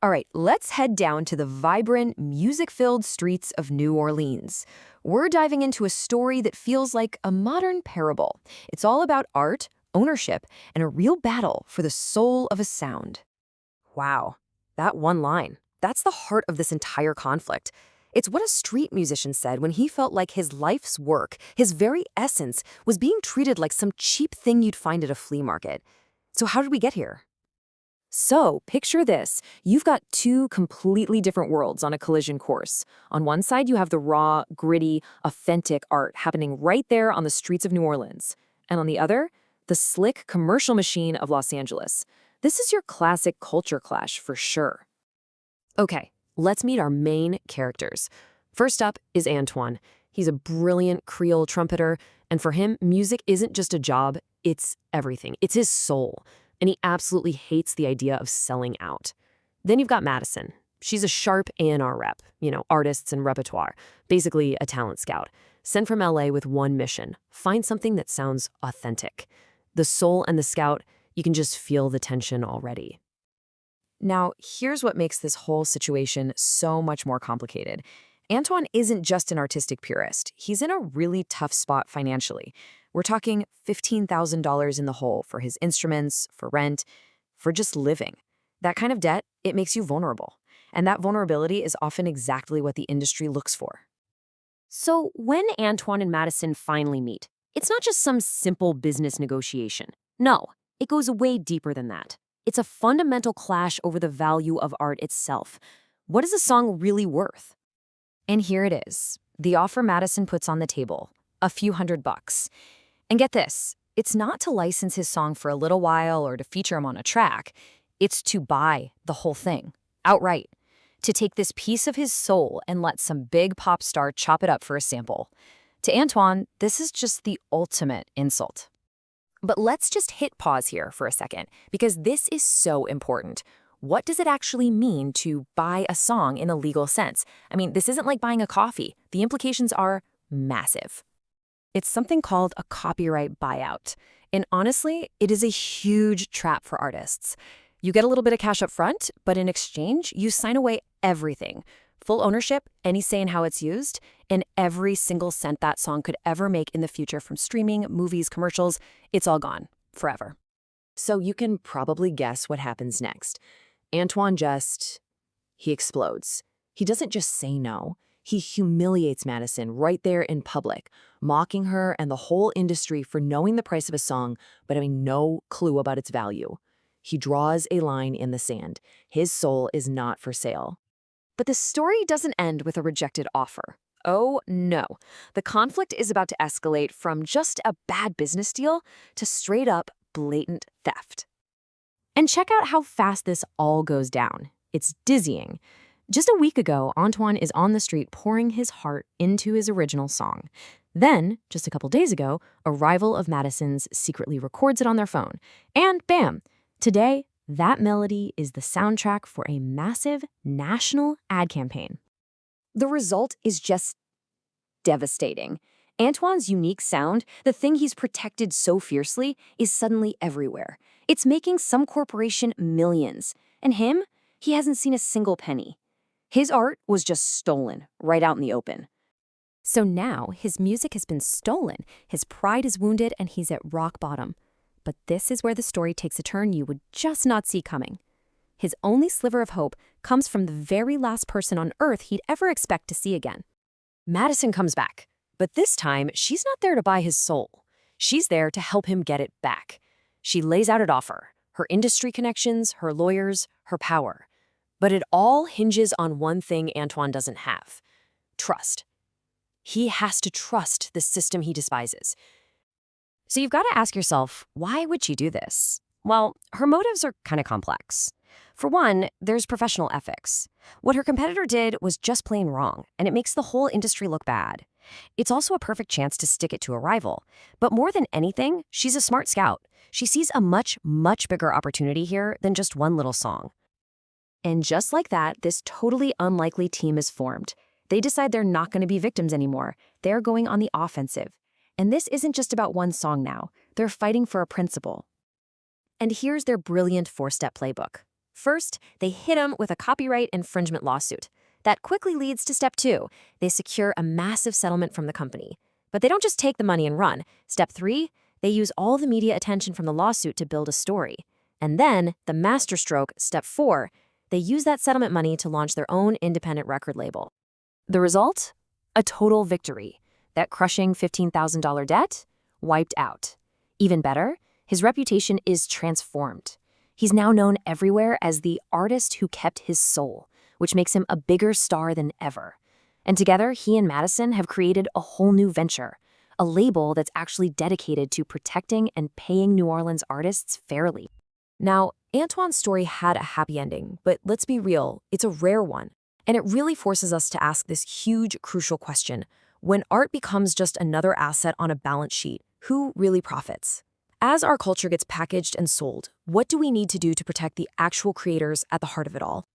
All right, let's head down to the vibrant, music-filled streets of New Orleans. We're diving into a story that feels like a modern parable. It's all about art, ownership, and a real battle for the soul of a sound. Wow, that one line. That's the heart of this entire conflict. It's what a street musician said when he felt like his life's work, his very essence, was being treated like some cheap thing you'd find at a flea market. So how did we get here? So, picture this. You've got two completely different worlds on a collision course. On one side, you have the raw, gritty, authentic art happening right there on the streets of New Orleans. And on the other, the slick commercial machine of Los Angeles. This is your classic culture clash for sure. Okay, let's meet our main characters. First up is Antoine. He's a brilliant Creole trumpeter, and for him, music isn't just a job, it's everything. It's his soul. And he absolutely hates the idea of selling out. Then you've got Madison. She's a sharp A&R rep, artists and repertoire, basically a talent scout, sent from LA with one mission: find something that sounds authentic. The soul and the scout, you can just feel the tension already. Now, here's what makes this whole situation so much more complicated. Antoine isn't just an artistic purist. He's in a really tough spot financially. We're talking $15,000 in the hole for his instruments, for rent, for just living. That kind of debt, it makes you vulnerable. And that vulnerability is often exactly what the industry looks for. So when Antoine and Madison finally meet, it's not just some simple business negotiation. No, it goes way deeper than that. It's a fundamental clash over the value of art itself. What is a song really worth? And here it is, the offer Madison puts on the table, a few $100. And get this, it's not to license his song for a little while or to feature him on a track. It's to buy the whole thing, outright. To take this piece of his soul and let some big pop star chop it up for a sample. To Antoine, this is just the ultimate insult. But let's just hit pause here for a second, because this is so important. What does it actually mean to buy a song in a legal sense? I mean, this isn't like buying a coffee. The implications are massive. It's something called a copyright buyout. And honestly, it is a huge trap for artists. You get a little bit of cash up front, but in exchange, you sign away everything. Full ownership, any say in how it's used, and every single cent that song could ever make in the future from streaming, movies, commercials, it's all gone, forever. So you can probably guess what happens next. Antoine he explodes. He doesn't just say no. He humiliates Madison right there in public, mocking her and the whole industry for knowing the price of a song but having no clue about its value. He draws a line in the sand. His soul is not for sale. But the story doesn't end with a rejected offer. Oh, no. The conflict is about to escalate from just a bad business deal to straight-up blatant theft. And check out how fast this all goes down. It's dizzying. Just a week ago, Antoine is on the street pouring his heart into his original song. Then, just a couple days ago, a rival of Madison's secretly records it on their phone. And bam! Today, that melody is the soundtrack for a massive national ad campaign. The result is just devastating. Antoine's unique sound, the thing he's protected so fiercely, is suddenly everywhere. It's making some corporation millions. And him, he hasn't seen a single penny. His art was just stolen right out in the open. So now his music has been stolen, his pride is wounded, and he's at rock bottom. But this is where the story takes a turn you would just not see coming. His only sliver of hope comes from the very last person on Earth he'd ever expect to see again. Madison comes back, but this time she's not there to buy his soul. She's there to help him get it back. She lays out an offer, her industry connections, her lawyers, her power. But it all hinges on one thing Antoine doesn't have: trust. He has to trust the system he despises. So you've got to ask yourself, why would she do this? Well, her motives are kind of complex. For one, there's professional ethics. What her competitor did was just plain wrong, and it makes the whole industry look bad. It's also a perfect chance to stick it to a rival. But more than anything, she's a smart scout. She sees a much, much bigger opportunity here than just one little song. And just like that, this totally unlikely team is formed. They decide they're not going to be victims anymore. They're going on the offensive. And this isn't just about one song now. They're fighting for a principle. And here's their brilliant four-step playbook. First, they hit him with a copyright infringement lawsuit. That quickly leads to step 2. They secure a massive settlement from the company. But they don't just take the money and run. Step 3, they use all the media attention from the lawsuit to build a story. And then, the masterstroke, step 4, they use that settlement money to launch their own independent record label. The result? A total victory. That crushing $15,000 debt? Wiped out. Even better, his reputation is transformed. He's now known everywhere as the artist who kept his soul, which makes him a bigger star than ever. And together, he and Madison have created a whole new venture, a label that's actually dedicated to protecting and paying New Orleans artists fairly. Now, Antoine's story had a happy ending, but let's be real, it's a rare one. And it really forces us to ask this huge, crucial question. When art becomes just another asset on a balance sheet, who really profits? As our culture gets packaged and sold, what do we need to do to protect the actual creators at the heart of it all?